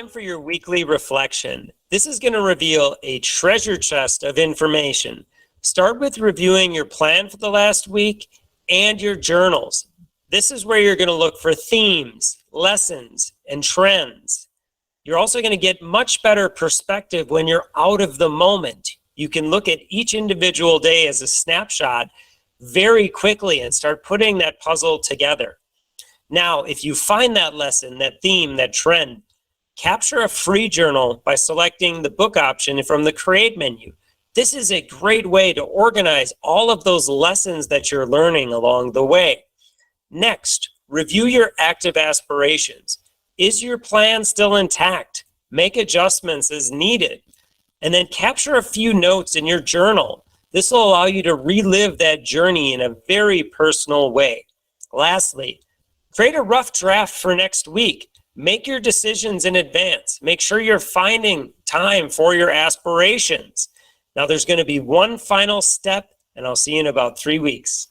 time for your weekly reflection. This is going to reveal a treasure chest of information. Start with reviewing your plan for the last week and your journals. This is where you're going to look for themes, lessons, and trends. You're also going to get much better perspective when you're out of the moment. You can look at each individual day as a snapshot very quickly and start putting that puzzle together. Now, if you find that lesson, that theme, that trend, capture a free journal by selecting the book option from the Create menu. This is a great way to organize all of those lessons that you're learning along the way. Next, review your active aspirations. Is your plan still intact? Make adjustments as needed. And then capture a few notes in your journal. This will allow you to relive that journey in a very personal way. Lastly, create a rough draft for next week. Make your decisions in advance. Make sure you're finding time for your aspirations. Now, there's going to be one final step, and I'll see you in about 3 weeks.